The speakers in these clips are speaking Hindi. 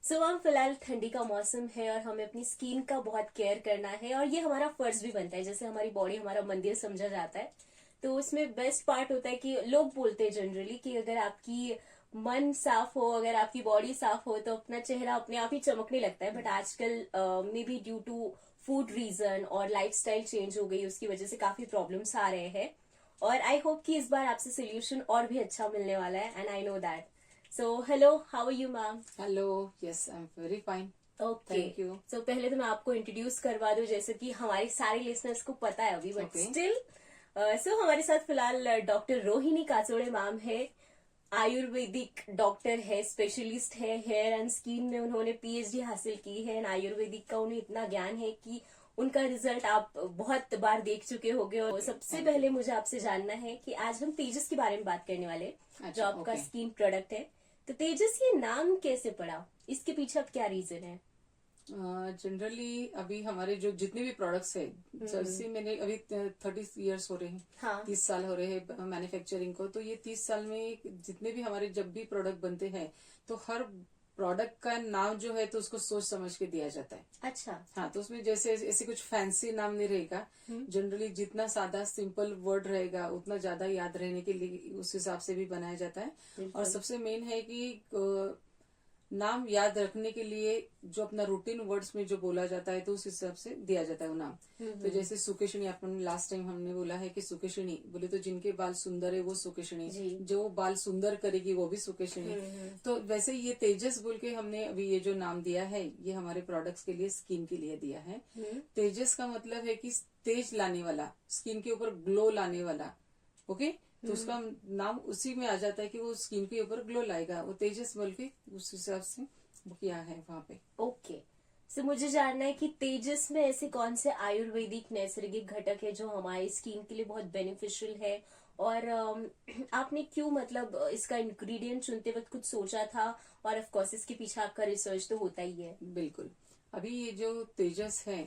सो हम फिलहाल ठंडी का मौसम है और हमें अपनी स्किन का बहुत केयर करना है और ये हमारा फर्ज भी बनता है। जैसे हमारी बॉडी हमारा मंदिर समझा जाता है, तो उसमें बेस्ट पार्ट होता है कि लोग बोलते हैं जनरली कि अगर आपकी मन साफ हो, अगर आपकी बॉडी साफ हो तो अपना चेहरा अपने आप ही चमकने लगता है। बट आजकल maybe due to food reason और लाइफस्टाइल चेंज हो गई, उसकी वजह से काफी प्रॉब्लम्स आ रहे हैं। और आई होप कि इस बार आपसे सोल्यूशन और भी अच्छा मिलने वाला है, and I know that. So hello, how are you ma'am? Hello. Yes, I am very fine. Okay. Thank you. So पहले तो मैं आपको इंट्रोड्यूस करवा दूं, जैसे कि हमारे सारे लिसनर्स को पता है अभी, बट ओके। स्टिल। सो हमारे साथ फिलहाल डॉक्टर रोहिणी कासोड़े मैम है। आयुर्वेदिक डॉक्टर है, स्पेशलिस्ट है, हेयर एंड स्किन में उन्होंने पीएचडी हासिल की है। एंड आयुर्वेदिक का उन्हें इतना ज्ञान है कि उनका रिजल्ट आप बहुत बार देख चुके होंगे। और सबसे थैंक यू। पहले मुझे आपसे जानना है कि आज हम तेजस के बारे में बात करने वाले हैं, जो अच्छा, आपका ओके। स्किन प्रोडक्ट है। तो तेजस, ये नाम कैसे पड़ा? इसके पीछे अब क्या रीजन है? जनरली अभी हमारे जो जितने भी प्रोडक्ट्स है, जैसे मैंने अभी 30 इयर्स हो रहे हैं। हाँ। 30 साल हो रहे हैं मैन्युफैक्चरिंग को। तो ये 30 साल में जितने भी हमारे जब भी प्रोडक्ट बनते हैं, तो हर प्रोडक्ट का नाम जो है तो उसको सोच समझ के दिया जाता है। अच्छा। हाँ, तो उसमें जैसे ऐसे कुछ फैंसी नाम नहीं रहेगा। जनरली जितना सादा सिंपल वर्ड रहेगा उतना ज्यादा याद रहने के लिए उस हिसाब से भी बनाया जाता है। और बिल्कुल। सबसे मेन है कि नाम याद रखने के लिए जो अपना रूटीन वर्ड्स में जो बोला जाता है तो उस हिसाब से दिया जाता है वो नाम। तो जैसे सुकेशनी, अपन लास्ट टाइम हमने बोला है कि सुकेशनी बोले तो जिनके बाल सुंदर है वो सुकेशनी, जी। जो बाल सुंदर करेगी वो भी सुकेशनी। तो वैसे ये तेजस बोल के हमने अभी ये जो नाम दिया है ये हमारे प्रोडक्ट्स के लिए, स्किन के लिए दिया है। तेजस का मतलब है कि तेज लाने वाला, स्किन के ऊपर ग्लो लाने वाला। ओके। तो उसका नाम उसी में आ जाता है कि वो स्किन के ऊपर ग्लो लाएगा, वो तेजस बोल के उस हिसाब से वो किया है वहां पे। ओके। सो मुझे जानना है कि तेजस में ऐसे कौन से आयुर्वेदिक नैसर्गिक घटक है जो हमारी स्किन के लिए बहुत बेनिफिशियल है, और आपने क्यों, मतलब इसका इंग्रेडिएंट चुनते वक्त कुछ सोचा था? और ऑफ कोर्स इसके पीछे आपका रिसर्च तो होता ही है। बिल्कुल। अभी ये जो तेजस है,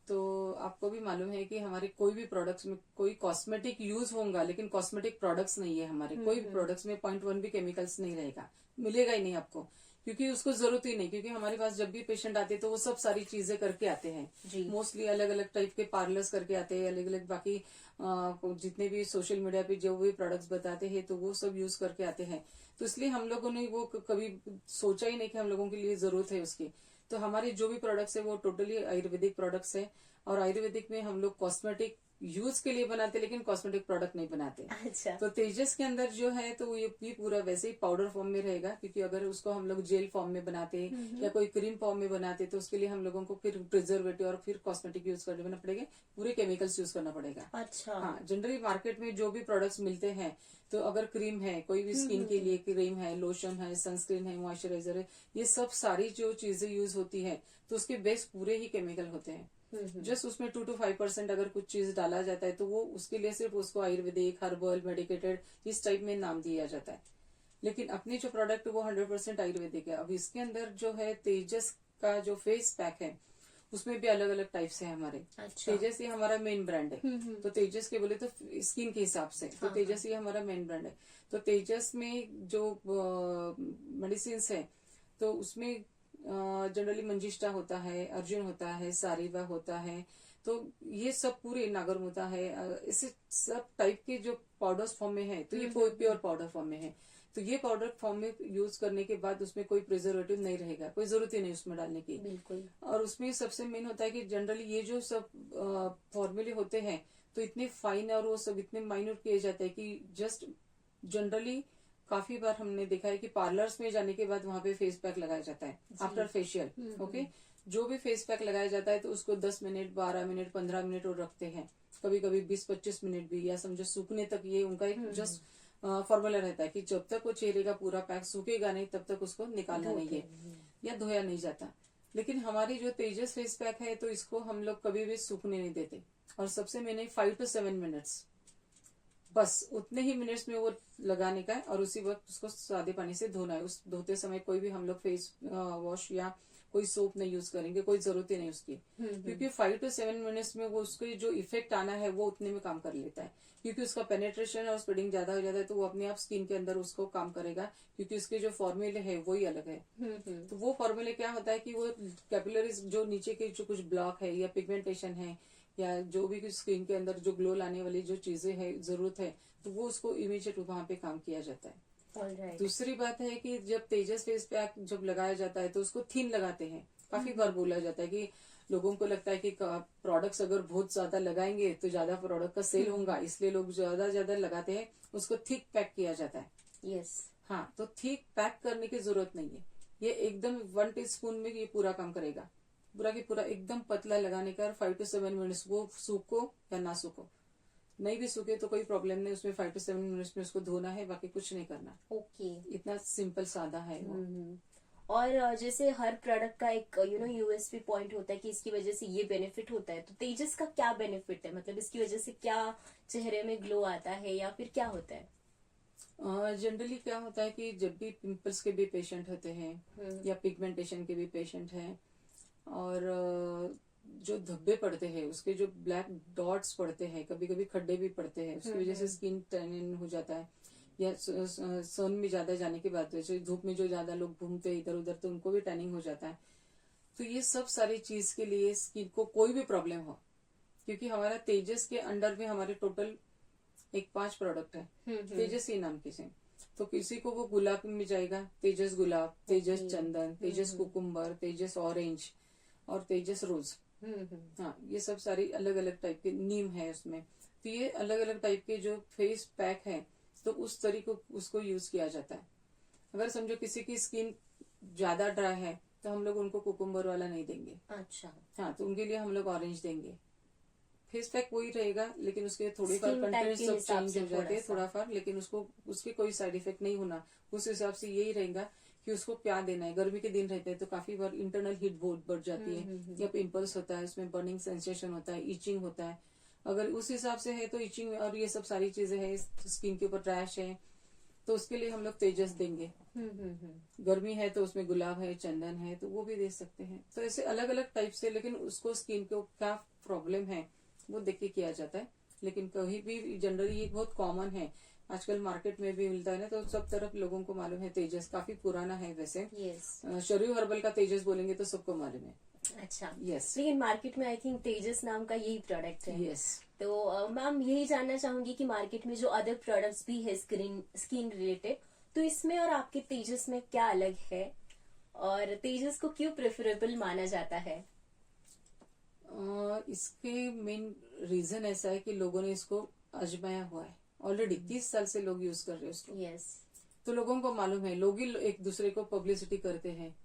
तो आपको भी मालूम है कि हमारे कोई भी प्रोडक्ट्स में कोई कॉस्मेटिक यूज होगा, लेकिन कॉस्मेटिक प्रोडक्ट्स नहीं है हमारे। कोई भी प्रोडक्ट्स में 0.1 भी केमिकल्स नहीं रहेगा, मिलेगा ही नहीं आपको, क्योंकि उसको जरूरत ही नहीं। क्योंकि हमारे पास जब भी पेशेंट आते हैं तो वो सब सारी चीजें करके आते हैं। मोस्टली अलग अलग टाइप के पार्लर्स करके आते हैं, अलग अलग बाकी जितने भी सोशल मीडिया पे जो भी प्रोडक्ट्स बताते हैं तो वो सब यूज करके आते हैं। तो इसलिए हम लोगों ने वो कभी सोचा ही नहीं कि हम लोगों के लिए जरूरत है उसकी। तो हमारे जो भी प्रोडक्ट्स है वो टोटली आयुर्वेदिक प्रोडक्ट्स है। और आयुर्वेदिक में हम लोग कॉस्मेटिक यूज के लिए बनाते, लेकिन कॉस्मेटिक प्रोडक्ट नहीं बनाते। अच्छा। तो तेजस के अंदर जो है तो ये पूरा वैसे ही पाउडर फॉर्म में रहेगा, क्योंकि अगर उसको हम लोग जेल फॉर्म में बनाते या कोई क्रीम फॉर्म में बनाते तो उसके लिए हम लोगों को फिर प्रिजर्वेटिव और फिर कॉस्मेटिक यूज करना पड़ेगा, पूरे केमिकल्स यूज करना पड़ेगा। अच्छा। हाँ, जनरली मार्केट में जो भी प्रोडक्ट्स मिलते हैं, तो अगर क्रीम है, कोई भी स्किन के लिए क्रीम है, लोशन है, सनस्क्रीन है, मॉइस्चराइजर है, ये सब सारी जो चीजें यूज होती है तो उसके बेस पूरे ही केमिकल होते हैं। जस्ट उसमें 2 to 5% अगर कुछ चीज डाला जाता है तो वो उसके लिए सिर्फ उसको आयुर्वेदिक, हर्बल, मेडिकेटेड इस टाइप में नाम दिया जाता है। लेकिन अपनी जो प्रोडक्ट वो 100% आयुर्वेदिक है। अब इसके अंदर जो है तेजस का जो फेस पैक है उसमें भी अलग अलग टाइप से है हमारे। अच्छा। तेजस ये हमारा मेन ब्रांड है। तो तेजस के बोले तो स्किन के हिसाब से तो तेजस ये हमारा मेन ब्रांड है। तो तेजस में जो मेडिसिन है तो उसमें जनरली मंजिष्ठा होता है, अर्जुन होता है, सारीवा होता है। तो ये सब पूरे नागर होता है, इसे सब टाइप के जो पाउडर्स फॉर्म में है तो ये प्योर पाउडर फॉर्म में है। तो ये पाउडर फॉर्म में यूज करने के बाद उसमें कोई प्रिजर्वेटिव नहीं रहेगा, कोई जरूरत ही नहीं उसमें डालने की। बिल्कुल। और उसमें सबसे मेन होता है कि जनरली ये जो सब फॉर्मूले होते हैं तो इतने फाइन और वो सब इतने माइन्यूट किए जाते हैं कि जस्ट जनरली काफी बार हमने देखा है कि पार्लर्स में जाने के बाद वहां पे फेस पैक लगाया जाता है आफ्टर फेशियल। ओके। जो भी फेस पैक लगाया जाता है तो उसको 10 मिनट, 12 मिनट, 15 मिनट और रखते हैं, कभी कभी 20-25 मिनट भी, या समझो सूखने तक। ये उनका एक जस्ट फॉर्मूला रहता है कि जब तक वो चेहरे का पूरा पैक सूखेगा नहीं तब तक उसको निकालना नहीं है या धोया नहीं जाता। लेकिन हमारी जो तेजस फेस पैक है तो इसको हम लोग कभी भी सूखने नहीं देते। और सबसे मैंने 5 to 7 मिनट्स बस उतने ही मिनट्स में वो लगाने का है और उसी वक्त उसको सादे पानी से धोना है। उस धोते समय कोई भी हम लोग फेस वॉश या कोई सोप नहीं यूज करेंगे, कोई जरूरत ही नहीं उसकी, क्योंकि 5 to 7 मिनट्स में वो उसके जो इफेक्ट आना है वो उतने में काम कर लेता है, क्योंकि उसका पेनेट्रेशन और स्प्रेडिंग ज्यादा हो जाता है तो वो अपने आप स्किन के अंदर उसको काम करेगा, क्योंकि उसके जो फॉर्मूले है वही अलग है। तो वो फॉर्मूले क्या होता है कि वो कैपिलरीज जो नीचे के जो कुछ ब्लॉक है या पिगमेंटेशन है या जो भी कुछ स्किन के अंदर जो ग्लो लाने वाली जो चीजें है जरूरत है, तो वो उसको इमीडिएट वहां पे काम किया जाता है। Alright. दूसरी बात है कि जब तेजस फेस पैक जब लगाया जाता है तो उसको थिन लगाते हैं। काफी बार बोला जाता है कि लोगों को लगता है कि प्रोडक्ट्स अगर बहुत ज्यादा लगाएंगे तो ज्यादा प्रोडक्ट का सेल होगा, इसलिए लोग ज्यादा लगाते हैं, उसको थिक पैक किया जाता है। यस। हाँ, तो थिक पैक करने की जरूरत नहीं है, ये एकदम 1 टीस्पून में ये पूरा काम करेगा। पूरा की पूरा एकदम पतला लगाने का 5 to 7 मिनट्स, वो सूखो या ना सूखो, नहीं भी सूखे तो कोई प्रॉब्लम नहीं, उसमें 5 to 7 मिनट्स में उसको धोना है, बाकी कुछ नहीं करना। ओके। इतना सिंपल सादा है वो। और जैसे हर प्रोडक्ट का एक यूएसपी पॉइंट होता है कि इसकी वजह से ये बेनिफिट होता है, तो तेजस का क्या बेनिफिट है, मतलब इसकी वजह से क्या चेहरे में ग्लो आता है या फिर क्या होता है? जनरली क्या होता है कि जब भी पिंपल्स के भी पेशेंट होते हैं या पिगमेंटेशन के भी पेशेंट हैं और जो धब्बे पड़ते हैं, उसके जो ब्लैक डॉट्स पड़ते हैं, कभी कभी खड्डे भी पड़ते हैं, उसकी वजह से स्किन टैनिन हो जाता है, या सन में ज्यादा जाने के बाद जैसे धूप में जो ज्यादा लोग घूमते हैं इधर उधर तो उनको भी टैनिंग हो जाता है। तो ये सब सारी चीज के लिए स्किन को कोई भी प्रॉब्लम हो, क्योंकि हमारा तेजस के अंडर में हमारे टोटल 5 प्रोडक्ट है तेजस ही नाम के से। तो किसी को वो गुलाब में जाएगा, तेजस गुलाब, तेजस चंदन, तेजस कुकुम्बर, तेजस ऑरेंज और तेजस रोज। हाँ, ये सब सारी अलग अलग टाइप के नीम है उसमें। तो ये अलग अलग टाइप के जो फेस पैक है तो उस तरीके उसको यूज किया जाता है। अगर समझो किसी की स्किन ज्यादा ड्राई है तो हम लोग उनको कुकुम्बर वाला नहीं देंगे। अच्छा। हाँ, तो उनके लिए हम लोग ऑरेंज देंगे। फेस पैक वही रहेगा, लेकिन उसके थोड़ी फार Skin type कंटेंट के सब हिसाब चेंज से हो जाते हैं थोड़ा थोड़ा फार, लेकिन उसको उसके कोई साइड इफेक्ट नहीं होना। उस हिसाब से यही रहेगा कि उसको क्या देना है। गर्मी के दिन रहते हैं तो काफी बार इंटरनल हीट बहुत बढ़ जाती है, या पिंपल्स होता है, उसमें बर्निंग सेंसेशन होता है, इचिंग होता है। अगर उस हिसाब से है तो इचिंग और ये सब सारी चीजें है, स्किन के ऊपर रैश है, तो उसके लिए हम लोग तेजस देंगे। गर्मी है तो उसमें गुलाब है, चंदन है, तो वो भी दे सकते हैं। तो ऐसे अलग अलग टाइप से, लेकिन उसको स्किन को क्या प्रॉब्लम है वो देख के किया जाता है। लेकिन कहीं भी जनरली ये बहुत कॉमन है, आजकल मार्केट में भी मिलता है ना, तो सब तरफ लोगों को मालूम है। तेजस काफी पुराना है वैसे। यस। शरीर हर्बल का तेजस बोलेंगे तो सबको मालूम है। अच्छा। यस। लेकिन मार्केट में आई थिंक तेजस नाम का यही प्रोडक्ट है। यस। तो मैम यही जानना चाहूंगी कि मार्केट में जो अदर प्रोडक्ट्स भी है स्किन रिलेटेड, तो इसमें और आपके तेजस में क्या अलग है, और तेजस को क्यों प्रेफरेबल माना जाता है? इसके मेन रीजन ऐसा है कि लोगों ने इसको आजमाया हुआ है ऑलरेडी। 30 साल से लोग यूज कर रहे हैं उसको। यस। तो लोगों को मालूम है, लोग ही एक दूसरे को पब्लिसिटी करते हैं।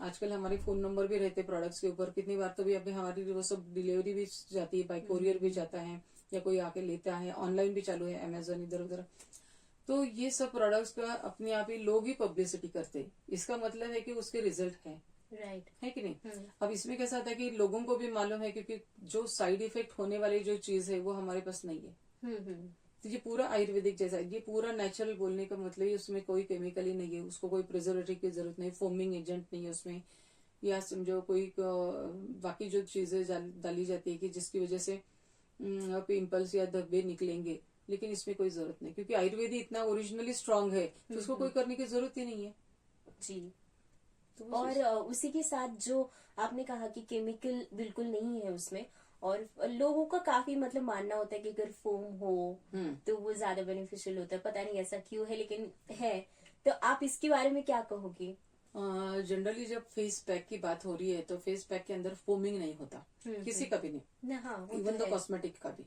आजकल हमारे फोन नंबर भी रहते प्रोडक्ट्स के ऊपर। कितनी बार तो भी अभी हमारी वो सब डिलीवरी भी जाती है, बाय कोरियर भी जाता है, या कोई आके लेता है, ऑनलाइन भी चालू है, अमेजोन इधर उधर। तो ये सब प्रोडक्ट्स का अपने आप ही लोग ही पब्लिसिटी करते हैं। इसका मतलब है कि उसके रिजल्ट है, राइट है कि नहीं। अब इसमें कैसा होता है कि लोगों को भी मालूम है, क्योंकि जो साइड इफेक्ट होने वाली जो चीज है वो हमारे पास नहीं है। तो ये पूरा आयुर्वेदिक जैसा है, ये पूरा नेचुरल बोलने का मतलब है उसमें कोई केमिकल ही नहीं है, उसको कोई प्रिजर्वेटिव की जरूरत नहीं, फोमिंग एजेंट नहीं है उसमें, या समझो कोई बाकी जो चीजें डाली जाती है कि जिसकी वजह से पिंपल्स या धब्बे निकलेंगे, लेकिन इसमें कोई जरूरत नहीं, क्योंकि आयुर्वेदिक इतना ओरिजिनली स्ट्रांग है तो उसको कोई करने की जरूरत ही नहीं है जी। तो और उसी के साथ जो आपने कहा कि केमिकल बिल्कुल नहीं है उसमें, और लोगों का काफी मतलब मानना होता है कि अगर फोम हो तो वो ज्यादा बेनिफिशियल होता है। पता नहीं ऐसा क्यों है, लेकिन है। तो आप इसके बारे में क्या कहोगे? जनरली जब फेस पैक की बात हो रही है तो फेस पैक के अंदर फोमिंग नहीं होता किसी का भी नहीं, हाँ, इवन तो कॉस्मेटिक का भी।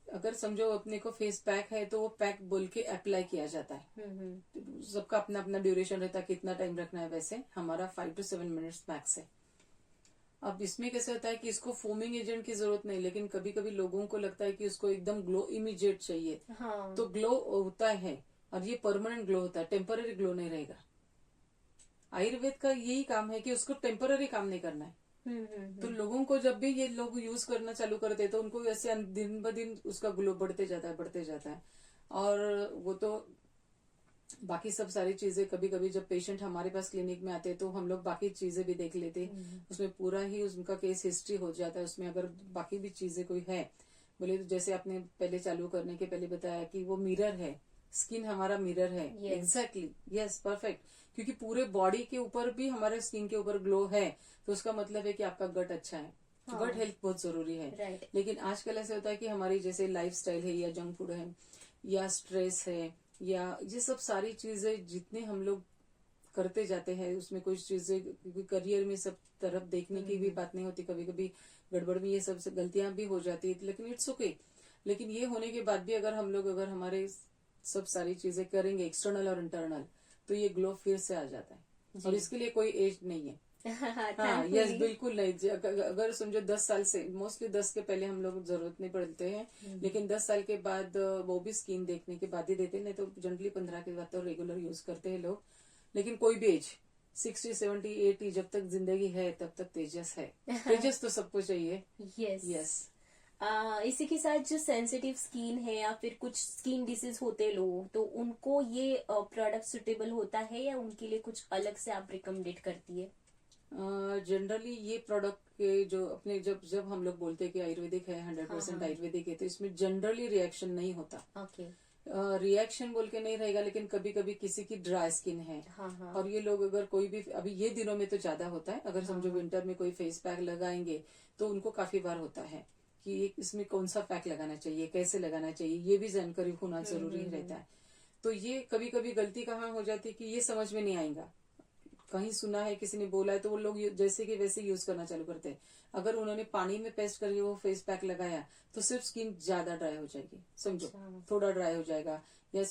अगर समझो अपने को फेस पैक है तो वो पैक बोल के अप्लाई किया जाता है। सबका अपना अपना ड्यूरेशन रहता है, कितना टाइम रखना है। वैसे हमारा 5 to 7 मिनट्स मैक्स है। अब इसमें कैसे होता है कि इसको फोमिंग एजेंट की जरूरत नहीं, लेकिन कभी कभी लोगों को लगता है कि उसको एकदम ग्लो इमीडिएट चाहिए। हाँ। तो ग्लो होता है, और ये परमानेंट ग्लो होता है, टेम्पररी ग्लो नहीं रहेगा। आयुर्वेद का यही काम है कि उसको टेम्पररी काम नहीं करना है, तो लोगों को जब भी ये लोग यूज करना चालू करते हैं तो उनको ऐसे दिन ब दिन उसका ग्लो बढ़ते जाता है। और वो तो बाकी सब सारी चीजें, कभी कभी जब पेशेंट हमारे पास क्लिनिक में आते हैं तो हम लोग बाकी चीजें भी देख लेते हैं, उसमें पूरा ही उनका केस हिस्ट्री हो जाता है। उसमें अगर बाकी भी चीजें कोई है, बोले तो जैसे आपने पहले चालू करने के पहले बताया कि वो मिरर है, स्किन हमारा मिरर है। Exactly, yes, perfect. क्योंकि पूरे बॉडी के ऊपर भी हमारे स्किन के ऊपर ग्लो है, तो उसका मतलब है कि आपका गट अच्छा है। गट हेल्थ बहुत जरूरी है। Right. लेकिन आजकल ऐसे होता है कि हमारी जैसे लाइफस्टाइल है या जंक फूड है या स्ट्रेस है या ये सब सारी चीजें जितने हम लोग करते जाते हैं, उसमें कुछ चीजें, क्योंकि करियर में सब तरफ देखने की भी बात नहीं होती, कभी कभी गड़बड़ में ये सब गलतियां भी हो जाती है, लेकिन इट्स ओके। लेकिन ये होने के बाद भी अगर हम लोग अगर हमारे सब सारी चीजें करेंगे एक्सटर्नल और इंटरनल, तो ये ग्लो फिर से आ जाता है। और इसके लिए कोई एज नहीं है। हाँ, यस, बिल्कुल नहीं। अगर समझो 10 साल से, मोस्टली 10 के पहले हम लोग जरूरत नहीं पड़ते हैं, लेकिन 10 साल के बाद वो भी स्किन देखने के बाद ही देते हैं, नहीं तो जनरली 15 के बाद तो रेगुलर यूज करते हैं लोग। लेकिन कोई भी एज 60, 70, 80 जब तक जिंदगी है तब तक तेजस है। तेजस तो सबको चाहिए। यस। इसी के साथ जो सेंसिटिव स्किन है या फिर कुछ स्किन डिसीज होते लोगों, तो उनको ये प्रोडक्ट सुटेबल होता है या उनके लिए कुछ अलग से आप रिकमेंडेड करती है? जनरली ये प्रोडक्ट के जो अपने जब जब हम लोग बोलते हैं कि आयुर्वेदिक है, 100% आयुर्वेदिक है, तो इसमें जनरली रिएक्शन नहीं होता। ओके। रिएक्शन बोल के नहीं रहेगा, लेकिन कभी कभी किसी की ड्राई स्किन है, और ये लोग अगर कोई भी, अभी ये दिनों में तो ज्यादा होता है, अगर समझो विंटर में कोई फेस पैक लगाएंगे तो उनको काफी बार होता है कि इसमें कौन सा पैक लगाना चाहिए, कैसे लगाना चाहिए, ये भी जानकारी होना जरूरी रहता है। तो ये कभी कभी गलती कहाँ हो जाती है कि ये समझ में नहीं आएगा, कहीं सुना है, किसी ने बोला है, तो वो लोग जैसे कि वैसे यूज करना चालू करते हैं। अगर उन्होंने पानी में पेस्ट करके वो फेस पैक लगाया तो सिर्फ स्किन ज्यादा ड्राई हो जाएगी, समझो। थोड़ा ड्राई हो जाएगा, या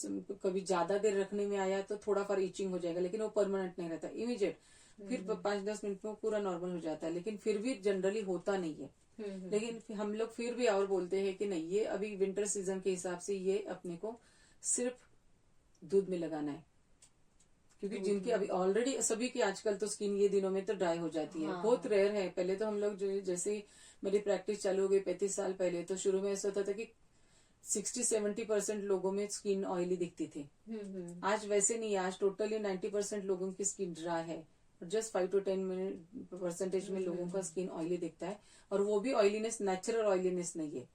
कभी ज्यादा देर रखने में आया तो थोड़ा फॉर इचिंग हो जाएगा, लेकिन वो परमानेंट नहीं रहता, इमीडिएट। फिर 5-10 मिनट में पूरा नॉर्मल हो जाता है, लेकिन फिर भी जनरली होता नहीं है। लेकिन हम लोग फिर भी और बोलते हैं कि नहीं, ये अभी विंटर सीजन के हिसाब से ये अपने को सिर्फ दूध में लगाना है, क्योंकि जिनकी अभी ऑलरेडी सभी की आजकल तो स्किन ये दिनों में तो ड्राई हो जाती है। बहुत रेयर है। पहले तो हम लोग जो जैसे मेरी प्रैक्टिस चालू हो गई 35 साल पहले, तो शुरू में ऐसा होता था कि 60-70% लोगों में स्किन ऑयली दिखती थी। आज वैसे नहीं है, आज टोटली 90% लोगों की स्किन ड्राई है, जस्ट 5 to 10% में लोगों का स्किन ऑयली दिखता है। और वो भी ऑयलीनेस नेचुरल ऑयलीनेस नहीं है,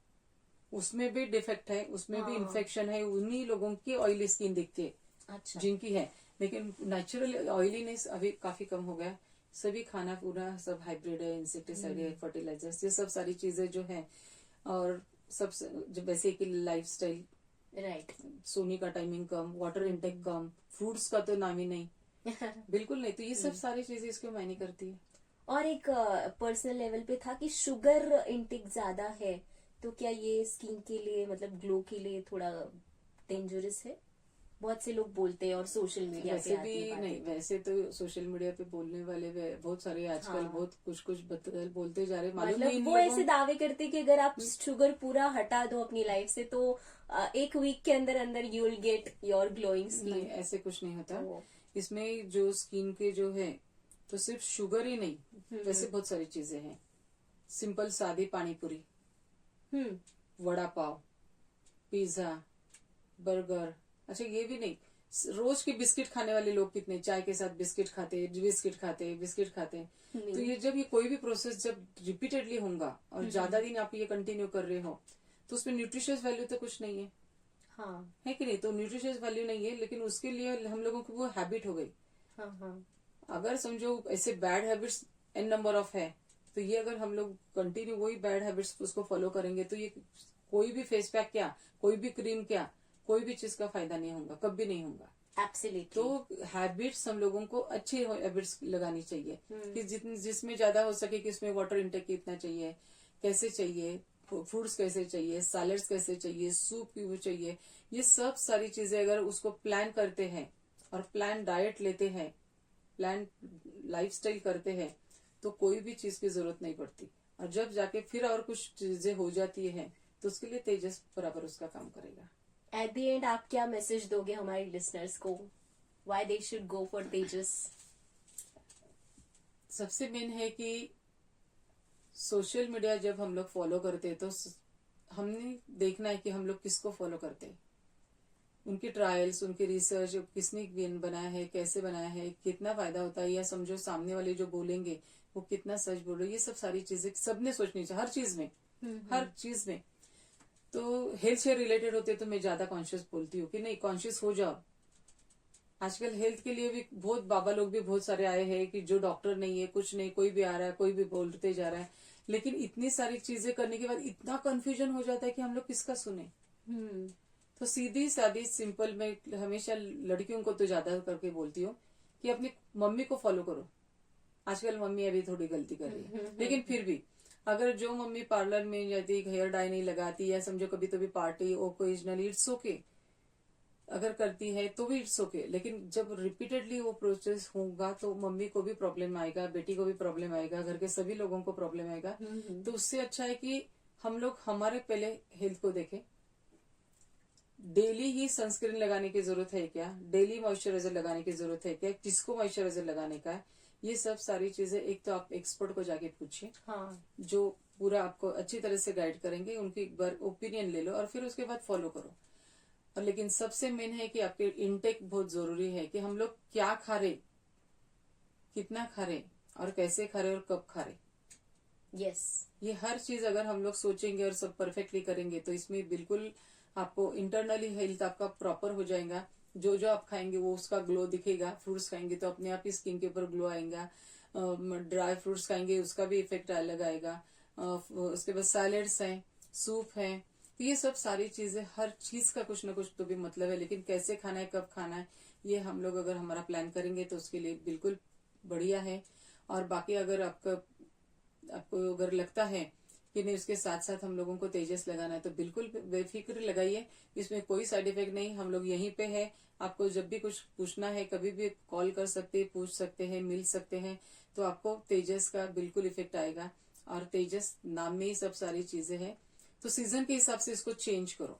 उसमें भी डिफेक्ट है, उसमें भी इन्फेक्शन है, उन्हीं लोगों की ऑयली स्किन दिखती है। अच्छा। जिनकी है। लेकिन नेचुरल ऑयलीनेस अभी काफी कम हो गया। सभी खाना पूरा सब हाइब्रिड है, इंसेक्टिसाइड है, फर्टिलाइजर्स, ये सब सारी चीजें जो है, और सब जो वैसे की लाइफस्टाइल, राइट, सोने का टाइमिंग कम, वाटर इनटेक कम, फ्रूट्स का तो नाम ही नहीं, बिल्कुल नहीं। तो ये सब सारी चीजें इसको मायने करती है। और एक पर्सनल लेवल पे था कि शुगर इंटेक ज्यादा है, तो क्या ये स्किन के लिए, मतलब ग्लो के लिए थोड़ा डेंजरस है? बहुत से लोग बोलते हैं और सोशल मीडिया वैसे भी नहीं, वैसे तो सोशल मीडिया पे बोलने वाले बहुत सारे आजकल बहुत कुछ बोलते जा रहे, मालूम मतलब नहीं वो ऐसे दावे करते कि अगर आप शुगर पूरा हटा दो अपनी लाइफ से तो एक वीक के अंदर अंदर you will get your glowing skin. नहीं, ऐसे कुछ नहीं होता। इसमें जो स्किन के जो है, तो सिर्फ शुगर ही नहीं, वैसे बहुत सारी चीजें हैं। सिंपल सादी पानी पूरी, वड़ा पाव, पिज्जा, बर्गर, अच्छा ये भी नहीं, रोज के बिस्किट खाने वाले लोग कितने, चाय के साथ बिस्किट खाते, तो ये जब ये कोई भी प्रोसेस जब रिपीटेडली होगा और ज्यादा दिन आप ये कंटिन्यू कर रहे हो, तो उसमें न्यूट्रिशियस वैल्यू तो कुछ नहीं है। है कि नहीं? तो न्यूट्रिशियस वैल्यू नहीं है, लेकिन उसके लिए हम लोगों की वो हैबिट हो गई। अगर समझो ऐसे bad habits n number of है, तो ये अगर हम लोग कंटिन्यू वही बैड हैबिट्स उसको फॉलो करेंगे, तो ये कोई भी फेस पैक क्या, कोई भी क्रीम क्या, कोई भी चीज का फायदा नहीं होगा, कभी नहीं होगा। एब्सोल्युटली। तो हैबिट्स हम लोगों को अच्छे हैबिट्स लगानी चाहिए कि जिसमें ज्यादा हो सके कि इसमें वाटर इंटेक कितना चाहिए, कैसे चाहिए, फ्रूट्स कैसे चाहिए, सैलड्स कैसे चाहिए, सूप क्यों चाहिए, ये सब सारी चीजें अगर उसको प्लान करते हैं और प्लान डाइट लेते हैं, प्लान लाइफस्टाइल करते हैं, तो कोई भी चीज की जरूरत नहीं पड़ती। और जब जाके फिर और कुछ चीजें हो जाती है, तो उसके लिए तेजस बराबर उसका काम करेगा। एट द एंड आप क्या मैसेज दोगे हमारे लिसनर्स को, why they should go for Tejas? सबसे मेन है कि सोशल मीडिया जब हम लोग फॉलो करते हैं तो हमने देखना है कि हम लोग किसको फॉलो करते हैं, उनकी ट्रायल्स, उनकी रिसर्च, किसने बनाया है, कैसे बनाया है, कितना फायदा होता है, या समझो सामने वाले जो बोलेंगे वो कितना सच बोल रहे, ये सब सारी चीजें सबने सोचनी चाहिए हर चीज में, हर चीज में। तो हेल्थ से रिलेटेड होते तो मैं ज्यादा कॉन्शियस बोलती हूँ कि नहीं, कॉन्शियस हो जाओ। आजकल हेल्थ के लिए भी बहुत बाबा लोग भी बहुत सारे आए हैं कि जो डॉक्टर नहीं है, कुछ नहीं, कोई भी आ रहा है, कोई भी बोलते जा रहा है, लेकिन इतनी सारी चीजें करने के बाद इतना कंफ्यूजन हो जाता है कि हम लोग किसका सुने। तो सीधी सादी सिंपल, मैं हमेशा लड़कियों को तो ज्यादा करके बोलती हूँ कि अपनी मम्मी को फॉलो करो। आजकल मम्मी अभी थोड़ी गलती कर रही है, लेकिन फिर भी अगर जो मम्मी पार्लर में जाती, हेयर डाई नहीं लगाती, या समझो कभी तो भी पार्टी ओकेजनली, इट्स ओके, अगर करती है तो भी इट्स ओके, लेकिन जब रिपीटेडली वो प्रोसेस होगा तो मम्मी को भी प्रॉब्लम आएगा, बेटी को भी प्रॉब्लम आएगा, घर के सभी लोगों को प्रॉब्लम आएगा। तो उससे अच्छा है कि हम लोग हमारे पहले हेल्थ को देखें। डेली ही सनस्क्रीन लगाने की जरूरत है क्या, डेली मॉइस्चराइजर लगाने की जरूरत है क्या, किसको मॉइस्चराइजर लगाने का है, ये सब सारी चीजें एक तो आप एक्सपर्ट को जाके पूछिए, जो पूरा आपको अच्छी तरह से गाइड करेंगे, उनकी एक बार ओपिनियन ले लो और फिर उसके बाद फॉलो करो। और लेकिन सबसे मेन है कि आपके इनटेक बहुत जरूरी है कि हम लोग क्या खा रहे, कितना खा रहे, और कैसे खा रहे और कब खा रहे। ये हर चीज अगर हम लोग सोचेंगे और सब परफेक्टली करेंगे तो इसमें बिल्कुल आपको इंटरनली हेल्थ आपका प्रॉपर हो जाएगा। जो जो आप खाएंगे वो उसका ग्लो दिखेगा। फ्रूट्स खाएंगे तो अपने आप ही स्किन के ऊपर ग्लो आएगा। ड्राई फ्रूट्स खाएंगे उसका भी इफेक्ट अलग आएगा। उसके बाद सैलेड्स हैं, सूप है, तो ये सब सारी चीजें, हर चीज का कुछ ना कुछ तो भी मतलब है, लेकिन कैसे खाना है, कब खाना है, ये हम लोग अगर हमारा प्लान करेंगे तो उसके लिए बिल्कुल बढ़िया है। और बाकी अगर आपको अगर लगता है कि नहीं उसके साथ साथ हम लोगों को तेजस लगाना है तो बिल्कुल बेफिक्र लगाइए, इसमें कोई साइड इफेक्ट नहीं। हम लोग यहीं पे है, आपको जब भी कुछ पूछना है कभी भी कॉल कर सकते हैं, पूछ सकते हैं, मिल सकते हैं, तो आपको तेजस का बिल्कुल इफेक्ट आएगा। और तेजस नाम में ही सब सारी चीजें हैं। तो सीजन के हिसाब से इसको चेंज करो।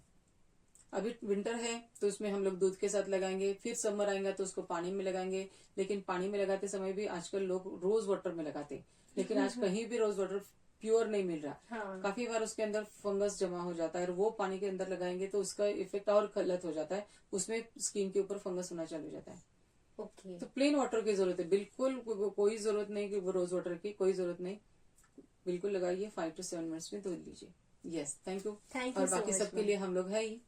अभी विंटर है तो उसमें हम लोग दूध के साथ लगाएंगे, फिर समर आएगा तो उसको पानी में लगाएंगे, लेकिन पानी में लगाते समय भी आजकल लोग रोज वाटर में लगाते, लेकिन आज कहीं भी रोज वाटर प्योर नहीं मिल रहा। काफी बार उसके अंदर फंगस जमा हो जाता है और वो पानी के अंदर लगाएंगे तो उसका इफेक्ट और गलत हो जाता है, उसमें स्किन के ऊपर फंगस होना चालू हो जाता है। तो प्लेन वाटर की जरूरत है, बिल्कुल कोई जरूरत नहीं कि वो रोज वाटर की कोई जरूरत नहीं, बिल्कुल लगाइए, 5 to 7 मिनट्स में धो लीजिए। Yes, thank you. और बाकी सबके लिए हम लोग है ही।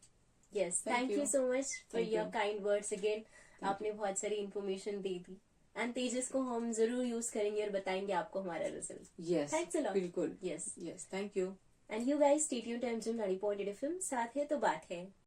Yes, thank you so much for your kind words again. आपने बहुत सारी इन्फॉर्मेशन दी थी एंड तेजस को हम जरूर यूज करेंगे और बताएंगे आपको हमारा result. Yes, thanks a lot. बिल्कुल। Yes, thank you. And you guys stay tuned to MJem 90.8 FM। साथ है तो बात है।